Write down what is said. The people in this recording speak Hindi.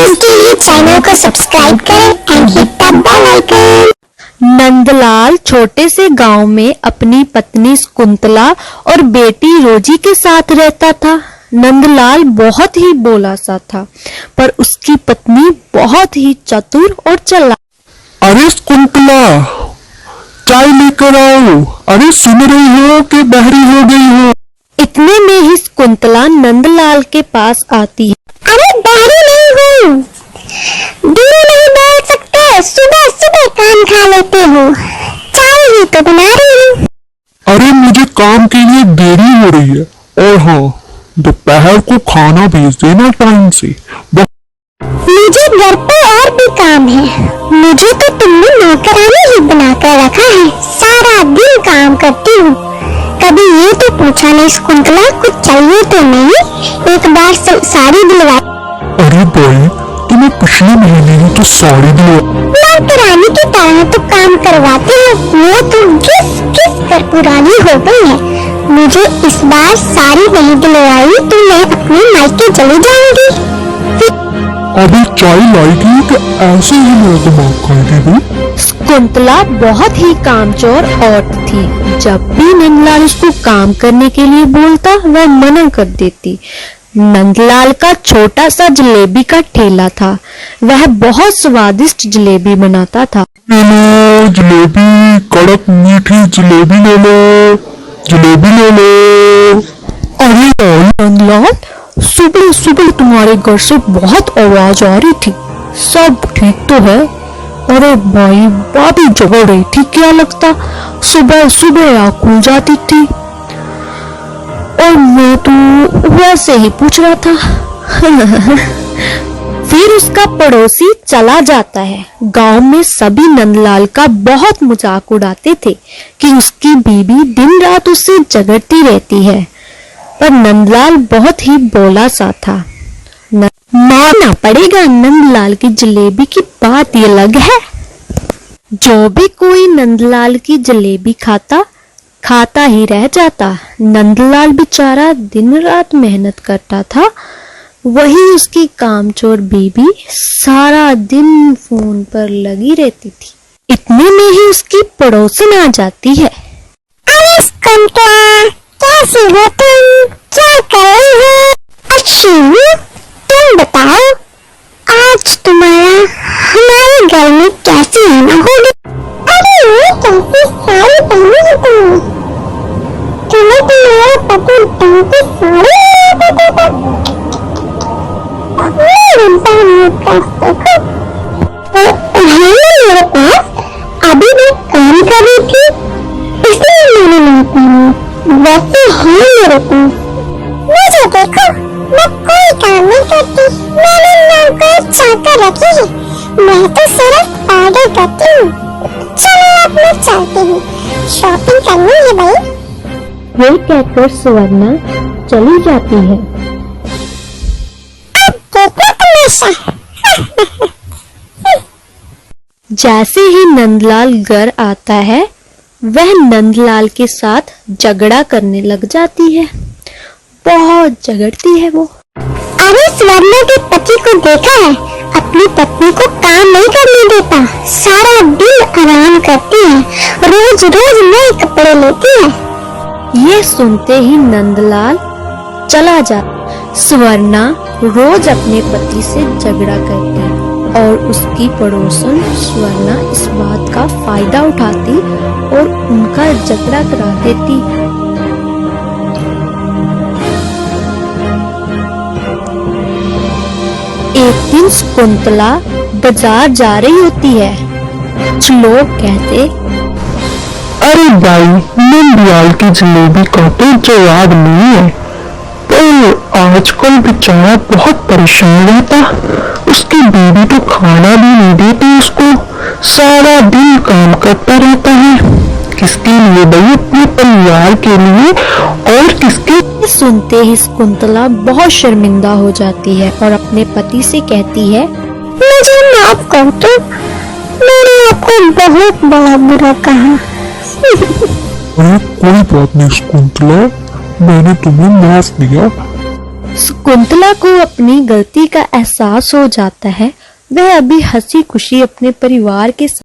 इसके लिए चैनल को सब्सक्राइब करें and hit the bell icon. Nandlal छोटे से गांव में अपनी पत्नी शकुंतला और बेटी रोजी के साथ रहता था। नंदलाल बहुत ही भोला सा था, पर उसकी पत्नी बहुत ही चतुर और चालाक। अरे शकुंतला, चाय लेकर आओ। अरे सुन रही हो कि बहरी हो गई हो? इतने में ही शकुंतला नंदलाल के पास आती है। अरे बहरी नहीं हूँ, धीरे नहीं बोल सकते, सुबह सुबह कान खा लेते हो, चाय ही तो बना रही हूँ। अरे मुझे काम के लिए देरी हो रही है, और हाँ, दोपहर को खाना भेज देना टाइम से। मुझे घर पे और भी काम है, मुझे तो तुमने नौकरानी ही बनाकर रखा है, सारा दिन काम करती हूँ। कभी ये तो पूछा नहीं शकुंतला, कुछ चाहिए तो नहीं, एक बार साड़ी दिलवा। अरे भाई, तुम्हें पिछले महीने ही तो साड़ी दिलवा। नौकरानी की तरह तो काम करवाते हो, वो तो घिस घिस कर पुरानी हो गई है। मुझे इस बार साड़ी नहीं दिलवाई तो मैं अपने मायके चली जाऊंगी। अभी चाय लाएगी तो ऐसे ही मेरा दिमाग खाएगी। शकुंतला बहुत ही कामचोर औरत थी। जब भी नंदलाल उसको काम करने के लिए बोलता, वह मना कर देती। नंदलाल का छोटा सा जलेबी का ठेला था। वह बहुत स्वादिष्ट जलेबी बनाता था। ले लो जलेबी, कड़क मीठी जलेबी ले लो, जलेबी ले लो। अरे नंदलाल, सुबह सुबह तुम्हारे घर से बहुत आवाज आ रही थी, सब ठीक तो है? अरे भाई, भाभी झगड़ रही थी क्या? लगता सुबह सुबह आँख खुल जाती थी, और मैं तो वैसे ही पूछ रहा था। फिर उसका पड़ोसी चला जाता है। गांव में सभी नंदलाल का बहुत मजाक उड़ाते थे कि उसकी बीवी दिन रात उससे झगड़ती रहती है, पर नंदलाल बहुत ही भोला सा था। मानना पड़ेगा, नंदलाल की जलेबी की बात ही अलग है। जो भी कोई नंदलाल की जलेबी खाता ही रह जाता। नंदलाल बेचारा दिन रात मेहनत करता था, वही उसकी कामचोर बीबी सारा दिन फोन पर लगी रहती थी। इतने में ही उसकी पड़ोसन आ जाती है। अरे शकुंतला, कैसी हो तुम? क्या कर रही हो? अच्छी हूँ, तुम बताओ, आज तुम्हारा हमारे घर में कैसी आना होगी? अरे ये कैसी साड़ी पहनी हो तुम? तुम्हें तुम्हारा पति ढंग की साड़ी नहीं देता था? बनता है मेरे पास, अभी मैं काम कर रही थी, इसलिए मैंने नहीं पहनी। वैसे है मेरे पास, मुझे देखो, मैं कोई काम नहीं करती, मैंने नौकर चाकर रखी है, मैं तो सिर्फ ऑर्डर करती हूँ। चलो अब मैं चलती हूँ, शॉपिंग करनी है भाई। ये कहकर सुवर्णा चली जाती है। अब देखो तमाशा। जैसे ही नंदलाल घर आता है, वह नंदलाल के साथ झगड़ा करने लग जाती है। बहुत झगड़ती है वो। अरे स्वर्णा के पति को देखा है, अपनी पत्नी को काम नहीं करने देता, सारा दिन आराम करती है, रोज रोज नए कपड़े लेती है। ये सुनते ही नंदलाल चला जाता। स्वर्णा रोज अपने पति से झगड़ा करती और उसकी पड़ोसन स्वर्णा इस बात का फायदा उठाती और उनका झगड़ा करा देती। एक दिन शकुंतला बाजार जा रही होती है। कुछ लोग कहते, अरे भाई, नंदलाल की जलेबी का तो जवाब नहीं है, पर आजकल बेचारा बहुत परेशान रहता। उसकी बीवी तो खाना भी नहीं देती उसको, सारा दिन काम करता रहता है। किसके लिए भाई? अपने परिवार के लिए, और किसके? सुनते ही शकुंतला बहुत शर्मिंदा हो जाती है और अपने पति से कहती है, मुझे माफ कर दो, मैंने आपको बहुत बड़ा बुरा कहा। अरे कोई बात नहीं शकुंतला, मैंने तुम्हें माफ किया। शकुंतला को अपनी गलती का एहसास हो जाता है। वह अभी हंसी खुशी अपने परिवार के